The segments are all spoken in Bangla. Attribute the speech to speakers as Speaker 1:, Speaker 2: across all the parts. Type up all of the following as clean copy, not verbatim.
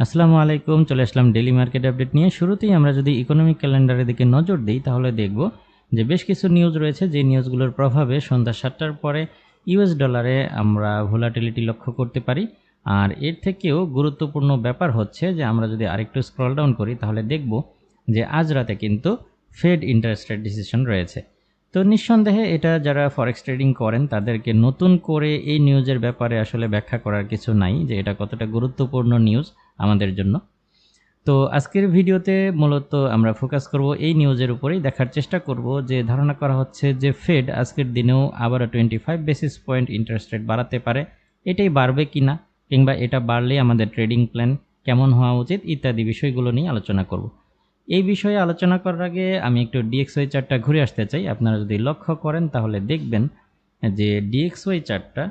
Speaker 1: আসসালামু আলাইকুম, চলে আসলাম ডেইলি মার্কেট আপডেট নিয়ে। শুরুতেই আমরা যদি ইকোনমিক ক্যালেন্ডারের দিকে নজর দিই তাহলে দেখব যে বেশ কিছু নিউজ রয়েছে, যে নিউজগুলোর প্রভাবে সন্ধ্যা 7টার পরে ইউএস ডলারে আমরা ভোলাটিলিটি লক্ষ্য করতে পারি। আর এর থেকেও গুরুত্বপূর্ণ ব্যাপার হচ্ছে যে আমরা যদি আরেকটু স্ক্রল ডাউন করি তাহলে দেখব যে আজ রাতে কিন্তু ফেড ইন্টারেস্ট রেট ডিসিশন রয়েছে। তো নিঃসন্দেহে এটা যারা ফরেক্স ট্রেডিং করেন তাদেরকে নতুন করে এই নিউজের ব্যাপারে আসলে ব্যাখ্যা করার কিছু নাই যে এটা কতটা গুরুত্বপূর্ণ নিউজ আমাদের জন্য। তো আজকের ভিডিওতে মূলত আমরা ফোকাস করব এই নিউজের উপরেই, দেখার চেষ্টা করব যে ধারণা করা হচ্ছে যে ফেড আজকের দিনেও আবারও 25 বেসিস পয়েন্ট ইন্টারেস্ট রেট বাড়াতে পারে। এটাই বাড়বে কিনা, কিংবা এটা বাড়লে আমাদের ট্রেডিং প্ল্যান কেমন হওয়া উচিত ইত্যাদি বিষয়গুলো নিয়ে আলোচনা করব। এই বিষয়ে আলোচনা করার আগে আমি একটু DXY চার্টটা ঘুরে আসতে চাই। আপনারা যদি লক্ষ্য করেন তাহলে দেখবেন যে DXY চার্টটা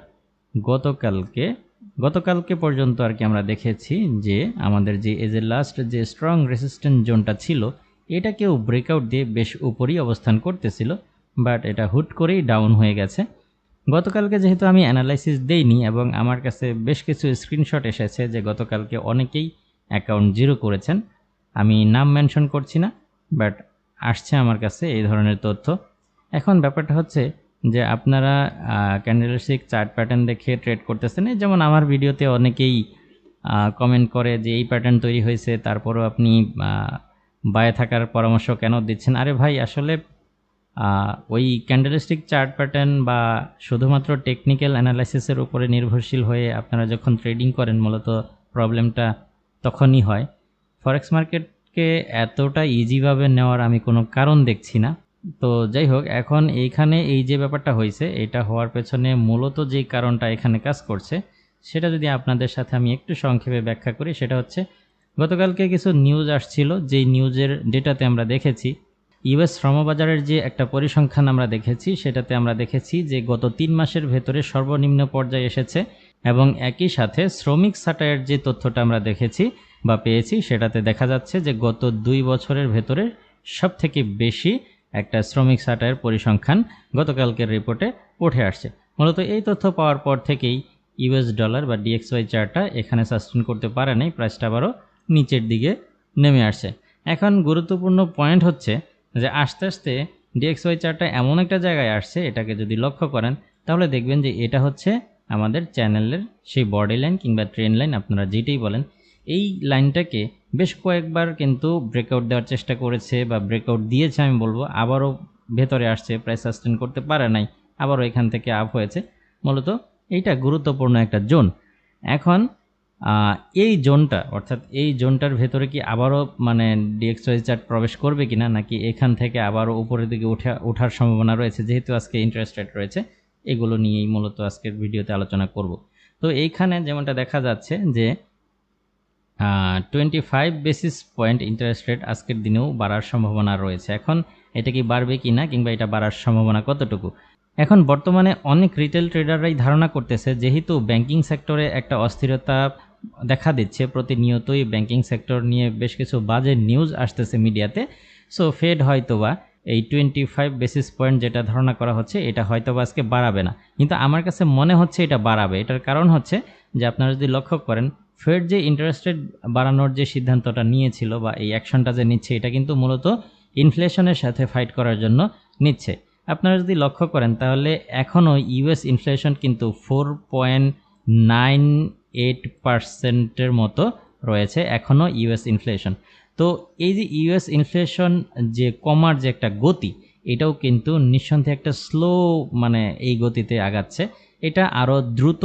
Speaker 1: গতকালকে পর্যন্ত আর কি আমরা দেখেছি যে আমাদের যে লাস্ট যে স্ট্রং রেসিস্ট্যান্স জোনটা ছিল এটাকেও ব্রেকআউট দিয়ে বেশ উপরেই অবস্থান করতেছিল, বাট এটা হুট করেই ডাউন হয়ে গেছে। গতকালকে যেহেতু আমি অ্যানালাইসিস দেইনি এবং আমার কাছে বেশ কিছু স্ক্রিনশট এসেছে যে গতকালকে অনেকেই অ্যাকাউন্ট জিরো করেছেন, আমি নাম মেনশন করছি না, বাট আসছে আমার কাছে এই ধরনের তথ্য। এখন ব্যাপারটা হচ্ছে যে আপনারা ক্যান্ডেলস্টিক চার্ট প্যাটার্ন দেখে ট্রেড করতেছেন, যেমন আমার ভিডিওতে অনেকেই কমেন্ট করে যে এই প্যাটার্ন তৈরি হয়েছে তারপরও আপনি বায়ে থাকার পরামর্শ কেন দিচ্ছেন। আরে ভাই, আসলে ওই ক্যান্ডেলস্টিক চার্ট প্যাটার্ন বা শুধুমাত্র টেকনিক্যাল অ্যানালাইসিসের উপরে নির্ভরশীল হয়ে আপনারা যখন ট্রেডিং করেন মূলত প্রবলেমটা তখনই হয়। ফরেক্স মার্কেটকে এতটা ইজিভাবে নেওয়ার আমি কোনো কারণ দেখছি না। তো যাই হোক, এখন এইখানে এই যে ব্যাপারটা হয়েছে এটা হওয়ার পেছনে মূলত যেই কারণটা এখানে কাজ করছে সেটা যদি আপনাদের সাথে আমি একটু সংক্ষেপে ব্যাখ্যা করি, সেটা হচ্ছে গতকালকে কিছু নিউজ আসছিল, যেই নিউজের ডেটাতে আমরা দেখেছি ইউএস শ্রমবাজারের যে একটা পরিসংখ্যান আমরা দেখেছি সেটাতে আমরা দেখেছি যে গত 3 মাসের ভেতরে সর্বনিম্ন পর্যায়ে এসেছে, এবং একই সাথে শ্রমিক ছাঁটাইয়ের যে তথ্যটা আমরা দেখেছি বা পেয়েছি সেটাতে দেখা যাচ্ছে যে গত 2 বছরের ভেতরে সবথেকে বেশি একটা শ্রমিক ছাঁটাইয়ের পরিসংখ্যান গতকালকের রিপোর্টে উঠে আসছে। মূলত এই তথ্য পাওয়ার পর থেকেই ইউএস ডলার বা DXY চার্টটা এখানে সাস্টেন করতে পারে নাই, প্রাইসটা আবারও নিচের দিকে নেমে আসছে। এখন গুরুত্বপূর্ণ পয়েন্ট হচ্ছে যে আস্তে আস্তে DXY চার্টটা এমন একটা জায়গায় আসছে, এটাকে যদি লক্ষ্য করেন তাহলে দেখবেন যে এটা হচ্ছে আমাদের চ্যানেলের সেই বডি লাইন কিংবা ট্রেন লাইন, আপনারা যেটাই বলেন। এই লাইনটাকে বেশ কয়েকবার কিন্তু ব্রেকআউট দেওয়ার চেষ্টা করেছে বা ব্রেকআউট দিয়েছে আমি বলবো, আবারও ভেতরে আসছে, প্রাইস সাস্টেন করতে পারে নাই, আবারও এখান থেকে আপ হয়েছে। মূলত এইটা গুরুত্বপূর্ণ একটা জোন। এখন এই জোনটা অর্থাৎ এই জোনটার ভেতরে কি আবারও মানে DXY চার্ট প্রবেশ করবে কিনা, নাকি এখান থেকে আবারও উপরের দিকে ওঠার সম্ভাবনা রয়েছে, যেহেতু আজকে ইন্টারেস্ট রেট রয়েছে, এগুলো নিয়েই মূলত আজকের ভিডিওতে আলোচনা করব। তো এইখানে যেমনটা দেখা যাচ্ছে যে 25 বেসিস পয়েন্ট ইন্টারেস্ট রেট আজকের দিনেও বাড়ার সম্ভাবনা রয়েছে। এখন এটা কি বাড়বে কি না, কিংবা এটা বাড়ার সম্ভাবনা কতটুকু? এখন বর্তমানে অনেক রিটেল ট্রেডাররাই ধারণা করতেছে যেহেতু ব্যাংকিং সেক্টরে একটা অস্থিরতা দেখা দিচ্ছে, প্রতিনিয়তই ব্যাংকিং সেক্টর নিয়ে বেশ কিছু বাজে নিউজ আসতেছে মিডিয়াতে, সো ফেড হয়তোবা এই 25 বেসিস পয়েন্ট যেটা ধারণা করা হচ্ছে এটা হয়তোবা আজকে বাড়াবে না, কিন্তু আমার কাছে মনে হচ্ছে এটা বাড়াবে। এটার কারণ হচ্ছে যে আপনারা যদি লক্ষ্য করেন ফেড যে ইন্টারেস্ট রেট বাড়ানোর যে সিদ্ধান্তটা নিয়েছিল বা এই অ্যাকশনটা যে নিচ্ছে এটা কিন্তু মূলত ইনফ্লেশনের সাথে ফাইট করার জন্য নিচ্ছে। আপনারা যদি লক্ষ্য করেন তাহলে এখনও ইউএস ইনফ্লেশন কিন্তু 4.98% মতো রয়েছে এখনও ইউএস ইনফ্লেশন। তো এই যে ইউএস ইনফ্লেশন যে কমার যে একটা গতি, এটাও কিন্তু নিঃসন্দেহে একটা স্লো মানে এই গতিতে আগাচ্ছে। এটা আরও দ্রুত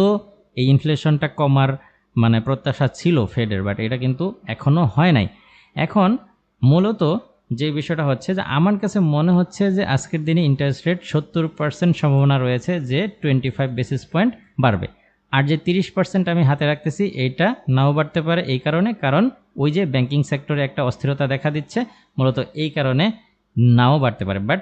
Speaker 1: এই ইনফ্লেশনটা কমার মানে প্রত্যাশা ছিল ফেডের, বাট এটা কিন্তু এখনও হয় নাই। এখন মূলত যে বিষয়টা হচ্ছে যে আমার কাছে মনে হচ্ছে যে আজকের দিনে ইন্টারেস্ট রেট 70% সম্ভাবনা রয়েছে যে 25 বেসিস পয়েন্ট বাড়বে, আর যে 30% আমি হাতে রাখতেছি এইটা নাও বাড়তে পারে। এই কারণ ওই যে ব্যাংকিং সেক্টরে একটা অস্থিরতা দেখা দিচ্ছে, মূলত এই কারণে নাও বাড়তে পারে, বাট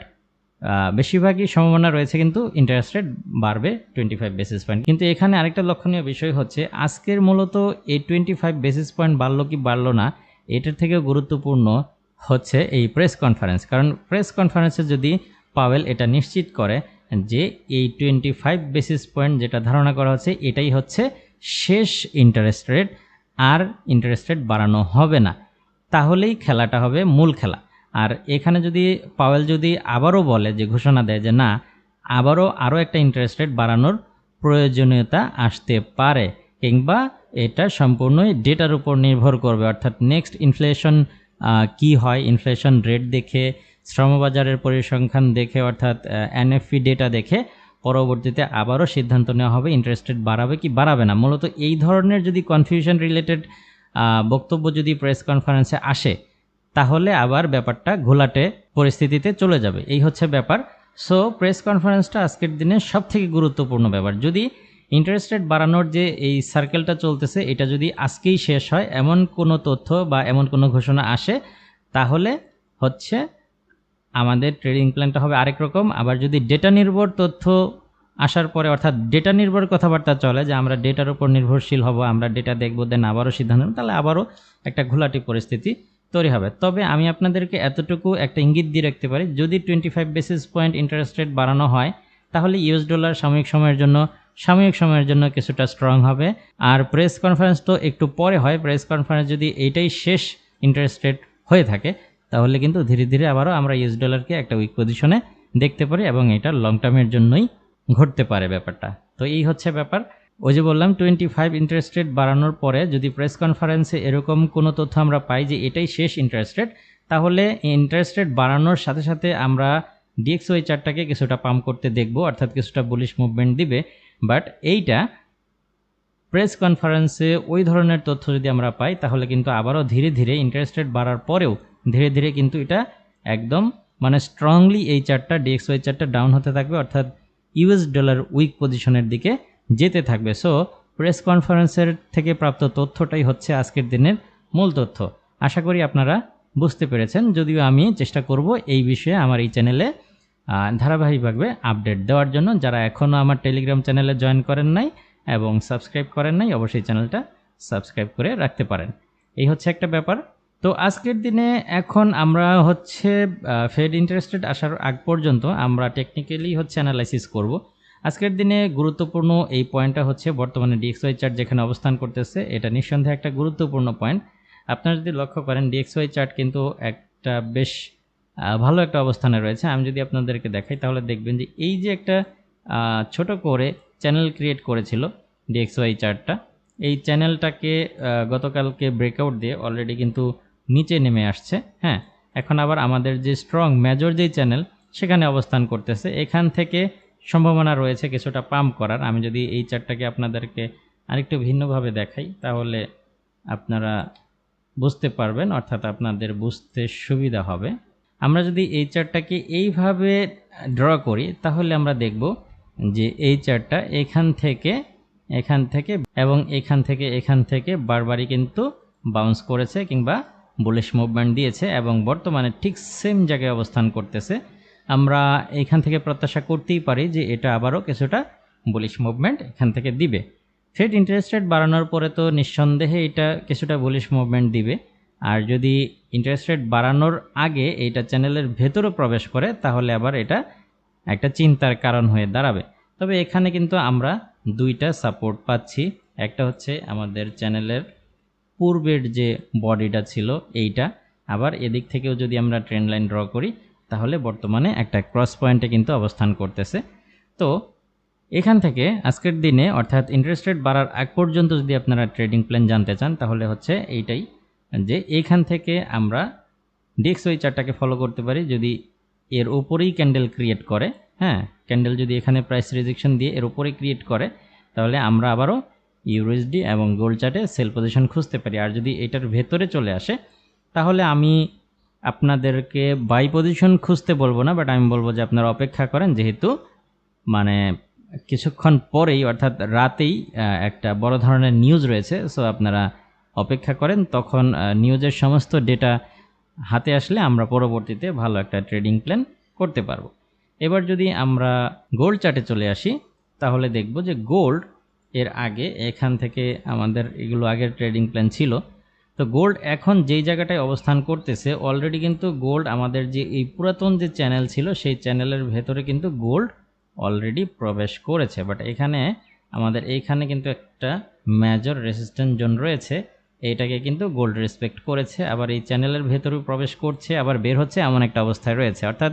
Speaker 1: বেশিরভাগই সম্ভাবনা রয়েছে কিন্তু ইন্টারেস্ট রেট বাড়বে 25 বেসিস পয়েন্ট। কিন্তু এখানে আরেকটা লক্ষণীয় বিষয় হচ্ছে আজকের মূলত এই 25 বেসিস পয়েন্ট বাড়লো কি বাড়লো না, এটার থেকেও গুরুত্বপূর্ণ হচ্ছে এই প্রেস কনফারেন্স। কারণ প্রেস কনফারেন্সে যদি পাওয়েল এটা নিশ্চিত করে যে এই 25 বেসিস পয়েন্ট যেটা ধারণা করা হচ্ছে এটাই হচ্ছে শেষ ইন্টারেস্ট রেট, আর ইন্টারেস্ট রেট বাড়ানো হবে না, তাহলেই খেলাটা হবে মূল খেলা। আর এখানে যদি পাওয়েল যদি আবারও বলে যে ঘোষণা দেয় যে না আরও একটা ইন্টারেস্ট রেট বাড়ানোর প্রয়োজনীয়তা আসতে পারে, কিংবা এটা সম্পূর্ণই ডেটার উপর নির্ভর করবে, অর্থাৎ নেক্সট ইনফ্লেশন কি হয়, ইনফ্লেশন রেট দেখে, শ্রমবাজারের পরিসংখ্যান দেখে, অর্থাৎ এনএফপি ডেটা দেখে পরবর্তীতে আবারও সিদ্ধান্ত নেওয়া হবে ইন্টারেস্ট রেট বাড়াবে কি বাড়াবে না। মূলত এই ধরনের যদি কনফিউশন রিলেটেড বক্তব্য যদি প্রেস কনফারেন্সে আসে, তাহলে আবার ব্যাপারটা ঘোলাটে পরিস্থিতিতে চলে যাবে। এই হচ্ছে ব্যাপার। সো প্রেস কনফারেন্সটা আজকের দিনে সবথেকে গুরুত্বপূর্ণ ব্যাপার। যদি ইন্টারেস্ট রেট বাড়ানোর যে এই সার্কেলটা চলতেছে, এটা যদি আজকেই শেষ হয়, এমন কোনো তথ্য বা এমন কোনো ঘোষণা আসে, তাহলে হচ্ছে আমাদের ট্রেডিং প্ল্যানটা হবে আরেক রকম। আবার যদি ডেটা নির্ভর তথ্য আসার পরে, অর্থাৎ ডেটা নির্ভর কথাবার্তা চলে যে আমরা ডেটার উপর নির্ভরশীল হব, আমরা ডেটা দেখব, দেন আবারও সিদ্ধান্ত নেব, তাহলে আবারও একটা ঘোলাটে পরিস্থিতি তৈরি হবে। তবে আমি আপনাদেরকে এতটুকু একটা ইঙ্গিত দিয়ে রাখতে পারি, যদি 25 বেসিস পয়েন্ট ইন্টারেস্ট রেট বাড়ানো হয়, তাহলে ইউএস ডলার সাময়িক সময়ের জন্য কিছুটা স্ট্রং হবে। আর প্রেস কনফারেন্স তো একটু পরে হয়, প্রেস কনফারেন্স যদি এইটাই শেষ ইন্টারেস্ট রেট হয়ে থাকে, তাহলে কিন্তু ধীরে ধীরে আবারও আমরা ইউএস ডলারকে একটা উইক পজিশনে দেখতে পারি, এবং এটা লং টার্মের জন্যই ঘটতে পারে ব্যাপারটা। তো এই হচ্ছে ব্যাপার। ওই যে বললাম 25 ইন্টারেস্ট রেট বাড়ানোর পরে যদি প্রেস কনফারেন্সে এরকম কোনো তথ্য আমরা পাই যে এটাই শেষ ইন্টারেস্ট রেট, তাহলে ইন্টারেস্ট রেট বাড়ানোর সাথে সাথে আমরা DXY চার্টটাকে কিছুটা পাম্প করতে দেখব, অর্থাৎ কিছুটা বুলিশ মুভমেন্ট দিবে। বাট এইটা প্রেস কনফারেন্সে ওই ধরনের তথ্য যদি আমরা পাই, তাহলে কিন্তু আবারও ধীরে ধীরে ইন্টারেস্ট রেট বাড়ার পরেও ধীরে ধীরে কিন্তু এটা একদম মানে স্ট্রংলি এই চার্টটা DXY চার্টটা ডাউন হতে থাকবে, অর্থাৎ ইউএস ডলার উইক পজিশনের দিকে যেতে থাকবে। সো প্রেস কনফারেন্সের থেকে প্রাপ্ত তথ্যটাই হচ্ছে আজকের দিনের মূল তথ্য। আশা করি আপনারা বুঝতে পেরেছেন, যদিও আমি চেষ্টা করব এই বিষয়ে আমার এই চ্যানেলে ধারাবাহিকভাবে আপডেট দেওয়ার জন্য। যারা এখনও আমার টেলিগ্রাম চ্যানেলে জয়েন করেন নাই এবং সাবস্ক্রাইব করেন নাই, অবশ্যই চ্যানেলটা সাবস্ক্রাইব করে রাখতে পারেন। এই হচ্ছে একটা ব্যাপার। তো আজকের দিনে এখন আমরা হচ্ছে ফেড ইন্টারেস্ট রেট আসার আগ পর্যন্ত আমরা টেকনিক্যালি হচ্ছে অ্যানালাইসিস করব। আজকের দিনে গুরুত্বপূর্ণ এই পয়েন্টটা হচ্ছে বর্তমানে DXY চার্ট যেখানে অবস্থান করতেছে, এটা নিঃসন্দেহে একটা গুরুত্বপূর্ণ পয়েন্ট। আপনারা যদি লক্ষ্য করেন DXY চার্ট কিন্তু একটা বেশ ভালো একটা অবস্থানে রয়েছে। আমি যদি আপনাদেরকে দেখাই, তাহলে দেখবেন যে এই যে একটা ছোট করে চ্যানেল ক্রিয়েট করেছিল DXY চার্টটা, এই চ্যানেলটাকে গতকালকে ব্রেকআউট দিয়ে অলরেডি কিন্তু নিচে নেমে আসছে। হ্যাঁ, এখন আবার আমাদের যে স্ট্রং মেজর যেই চ্যানেল সেখানে অবস্থান করতেছে, এখান থেকে সম্ভাবনা রয়েছে কিছুটা পাম্প করার। আমি যদি এই চার্টটাকে আপনাদেরকে আরেকটু ভিন্নভাবে দেখাই, তাহলে আপনারা বুঝতে পারবেন, অর্থাৎ আপনাদের বুঝতে সুবিধা হবে। আমরা যদি এই চার্টটাকে এইভাবে ড্র করি, তাহলে আমরা দেখব যে এই চার্টটা এখান থেকে এবং এখান থেকে বারবারই কিন্তু বাউন্স করেছে কিংবা বুলিশ মুভমেন্ট দিয়েছে, এবং বর্তমানে ঠিক সেম জায়গায় অবস্থান করতেছে। আমরা এখান থেকে প্রত্যাশা করতেই পারি যে এটা আবারও কিছুটা বুলিশ মুভমেন্ট এখান থেকে দিবে। ফেড ইন্টারেস্ট রেট বাড়ানোর পরে তো নিঃসন্দেহে এটা কিছুটা বুলিশ মুভমেন্ট দিবে, আর যদি ইন্টারেস্ট রেট বাড়ানোর আগে এইটা চ্যানেলের ভেতরে প্রবেশ করে, তাহলে আবার এটা একটা চিন্তার কারণ হয়ে দাঁড়াবে। তবে এখানে কিন্তু আমরা দুইটা সাপোর্ট পাচ্ছি। একটা হচ্ছে আমাদের চ্যানেলের পূর্বের যে বডিটা ছিল এইটা, আবার এদিক থেকেও যদি আমরা ট্রেন্ড লাইন ড্র করি, তাহলে বর্তমানে একটা ক্রস পয়েন্টে কিন্তু অবস্থান করতেছে। তো এখান থেকে আজকের দিনে, অর্থাৎ ইন্টারেস্ট রেট বাড়ার আগ পর্যন্ত যদি আপনারা ট্রেডিং প্ল্যান জানতে চান, তাহলে হচ্ছে এইটাই যে এইখান থেকে আমরা DXY চার্টটাকে ফলো করতে পারি। যদি এর উপরেই ক্যান্ডেল ক্রিয়েট করে, হ্যাঁ, ক্যান্ডেল যদি এখানে প্রাইস রিজেকশন দিয়ে এর উপরেই ক্রিয়েট করে, তাহলে আমরা আবারও EURUSD এবং গোল্ড চার্টে সেল পজিশন খুঁজতে পারি। আর যদি এটার ভেতরে চলে আসে, তাহলে আমি আপনাদেরকে বাই পজিশন খুঁজতে বলবো না, বাট আমি বলবো যে আপনারা অপেক্ষা করেন, যেহেতু মানে কিছুক্ষণ পরেই, অর্থাৎ রাতেই একটা বড় ধরনের নিউজ রয়েছে। সো আপনারা অপেক্ষা করেন, তখন নিউজের সমস্ত ডেটা হাতে আসলে আমরা পরবর্তীতে ভালো একটা ট্রেডিং প্ল্যান করতে পারবো। এবার যদি আমরা গোল্ড চার্টে চলে আসি, তাহলে দেখব যে গোল্ড এর আগে এখান থেকে আমাদের এগুলো আগের ট্রেডিং প্ল্যান ছিল। তো গোল্ড এখন যেই জায়গাটায় অবস্থান করতেছে, অলরেডি কিন্তু গোল্ড আমাদের যে এই পুরাতন যে চ্যানেল ছিল, সেই চ্যানেলের ভেতরে কিন্তু গোল্ড অলরেডি প্রবেশ করেছে। বাট এখানে আমাদের এইখানে কিন্তু একটা মেজর রেজিস্ট্যান্স জোন রয়েছে, এইটাকে কিন্তু গোল্ড রেসপেক্ট করেছে, আবার এই চ্যানেলের ভেতরে প্রবেশ করছে আবার বের হচ্ছে, এমন একটা অবস্থায় রয়েছে, অর্থাৎ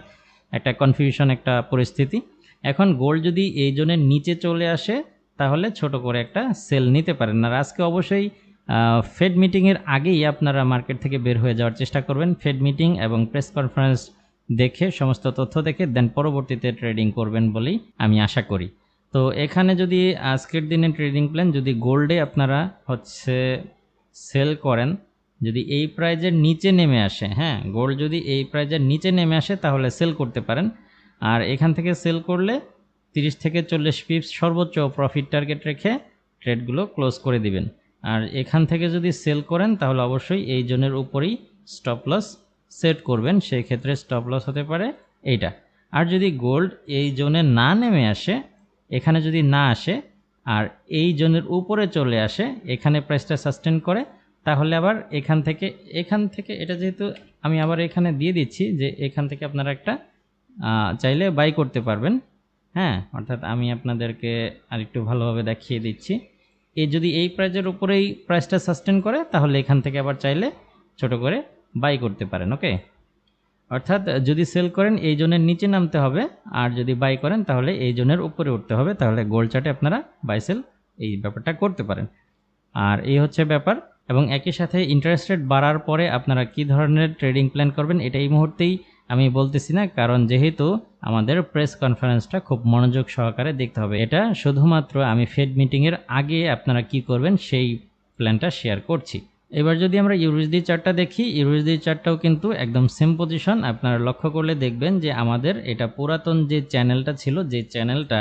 Speaker 1: একটা কনফিউশন একটা পরিস্থিতি। এখন গোল্ড যদি এই জোনের নিচে চলে আসে তাহলে ছোট করে একটা সেল নিতে পারেন। আর আজকে অবশ্যই ফেড মিটিংয়ের আগেই আপনারা মার্কেট থেকে বের হয়ে যাওয়ার চেষ্টা করবেন। ফেড মিটিং এবং প্রেস কনফারেন্স দেখে সমস্ত তথ্য দেখে দেন পরবর্তীতে ট্রেডিং করবেন বলেই আমি আশা করি। তো এখানে যদি আজকের দিনে ট্রেডিং প্ল্যান, যদি গোল্ডে আপনারা হচ্ছে সেল করেন, যদি এই প্রাইজের নিচে নেমে আসে, হ্যাঁ গোল্ড যদি এই প্রাইজের নিচে নেমে আসে তাহলে সেল করতে পারেন। আর এখান থেকে সেল করলে 30 থেকে 40 পিপস সর্বোচ্চ প্রফিট টার্গেট রেখে ট্রেডগুলো ক্লোজ করে দিবেন। আর এখান থেকে যদি সেল করেন তাহলে অবশ্যই এই জোনের উপরেই স্টপ লস সেট করবেন, সেই ক্ষেত্রে স্টপ লস হতে পারে এইটা। আর যদি গোল্ড এই জোনে না নেমে আসে, এখানে যদি না আসে আর এই জোনের উপরে চলে আসে, এখানে প্রাইসটা সাস্টেন করে, তাহলে আবার এখান থেকে এটা যেহেতু আমি আবার এখানে দিয়ে দিচ্ছি যে এখান থেকে আপনারা একটা চাইলে বাই করতে পারবেন। হ্যাঁ, অর্থাৎ আমি আপনাদেরকে আরেকটু ভালোভাবে দেখিয়ে দিচ্ছি। যদি এই প্রাইজের উপরেই প্রাইসটা সাস্টেন করে তাহলে এখান থেকে আবার চাইলে ছোট করে বাই করতে পারেন। ওকে, অর্থাৎ যদি সেল করেন এই জোনের নিচে নামতে হবে, আর যদি বাই করেন তাহলে এই জোনের উপরে উঠতে হবে, তাহলে গোল্ড চার্টে আপনারা বাই সেল এই ব্যাপারটা করতে পারেন। আর এই হচ্ছে ব্যাপার। এবং একই সাথে ইন্টারেস্ট রেট বাড়ার পরে আপনারা কি ধরনের ট্রেডিং প্ল্যান করবেন এটা এই মুহূর্তেই আমি বলতেছি না, কারণ যেহেতু আমাদের প্রেস কনফারেন্সটা খুব মনোযোগ সহকারে দেখতে হবে। এটা শুধুমাত্র আমি ফেড মিটিংয়ের আগে আপনারা কি করবেন সেই প্ল্যানটা শেয়ার করছি। এবার যদি আমরা ইউরুএসডি চার্টটা দেখি, ইউরুএসডি চার্টটাও কিন্তু একদম সেম পজিশন। আপনারা লক্ষ্য করলে দেখবেন যে আমাদের এটা পুরাতন যে চ্যানেলটা ছিল, যে চ্যানেলটা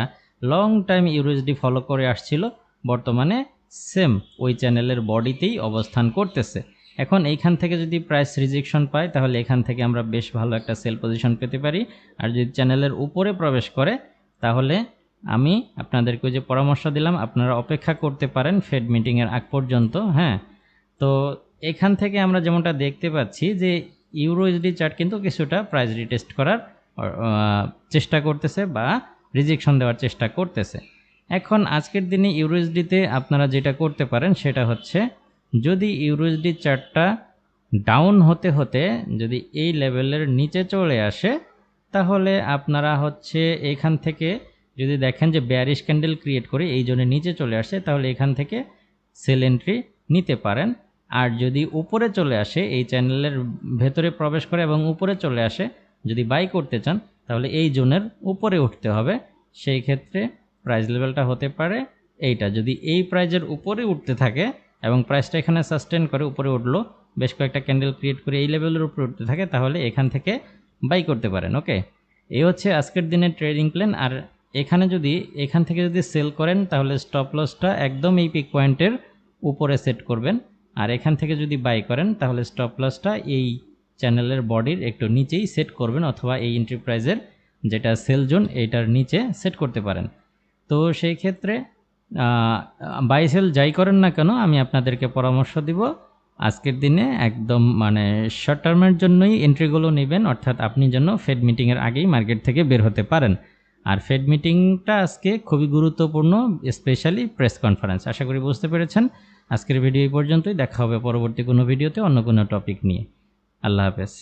Speaker 1: লং টাইম ইউরুএসডি ফলো করে আসছিল, বর্তমানে সেম ওই চ্যানেলের বডিতেই অবস্থান করতেছে। এখন এইখান থেকে যদি প্রাইস রিজেকশন পায় তাহলে এখান থেকে আমরা বেশ ভালো একটা সেল পজিশন পেতে পারি। আর যদি চ্যানেলের উপরে প্রবেশ করে তাহলে আমি আপনাদেরকে যে পরামর্শ দিলাম আপনারা অপেক্ষা করতে পারেন ফেড মিটিংয়ের আগ পর্যন্ত। হ্যাঁ, তো এখান থেকে আমরা যেমনটা দেখতে পাচ্ছি যে ইউরোএসডি চার্ট কিন্তু কিছুটা প্রাইস রিটেস্ট করার চেষ্টা করতেছে বা রিজেকশন দেওয়ার চেষ্টা করতেছে। এখন আজকের দিনে ইউরোএসডিতে আপনারা যেটা করতে পারেন সেটা হচ্ছে, যদি ইউরোএসডি চার্টটা ডাউন হতে হতে যদি এই লেভেলের নিচে চলে আসে তাহলে আপনারা হচ্ছে এখান থেকে যদি দেখেন যে বেয়ারিশ ক্যান্ডেল ক্রিয়েট করে এই জন্য নিচে চলে আসে তাহলে এখান থেকে সেল এন্ট্রি নিতে পারেন। আর যদি উপরে চলে আসে, এই চ্যানেলের ভেতরে প্রবেশ করে এবং উপরে চলে আসে, যদি বাই করতে চান তাহলে এই জোনের উপরে উঠতে হবে। সেই ক্ষেত্রে প্রাইস লেভেলটা হতে পারে এইটা। যদি এই প্রাইজের উপরে উঠতে থাকে এবং প্রাইসটা এখানে সাস্টেন করে উপরে উঠলো, বেশ কয়েকটা ক্যান্ডেল ক্রিয়েট করে এই লেভেলের উপরে উঠতে থাকে, তাহলে এখান থেকে বাই করতে পারেন। ওকে, এই হচ্ছে আজকের দিনের ট্রেডিং প্ল্যান। আর এখানে যদি এখান থেকে যদি সেল করেন তাহলে স্টপ লসটা একদম এই পিক পয়েন্টের উপরে সেট করবেন। আর এখান থেকে যদি বাই করেন তাহলে স্টপ লসটা এই চ্যানেলের বডির একটু নিচেই সেট করবেন, অথবা এই এন্টারপ্রাইজের যেটা সেল জোন এইটার নিচে সেট করতে পারেন। তো সেই ক্ষেত্রে বাই সেল যাই করেন না কেন আমি আপনাদেরকে পরামর্শ দিব আজকের দিনে একদম মানে শর্ট টার্মের জন্যই এন্ট্রিগুলো নেবেন, অর্থাৎ আপনি যেন ফেড মিটিংয়ের আগেই মার্কেট থেকে বের হতে পারেন। আর ফেড মিটিংটা আজকে খুবই গুরুত্বপূর্ণ, স্পেশালি প্রেস কনফারেন্স। আশা করি বুঝতে পেরেছেন। আজকের ভিডিও এই পর্যন্তই, দেখা হবে পরবর্তী কোনো ভিডিওতে অন্য কোনো টপিক নিয়ে। আল্লাহ হাফেজ।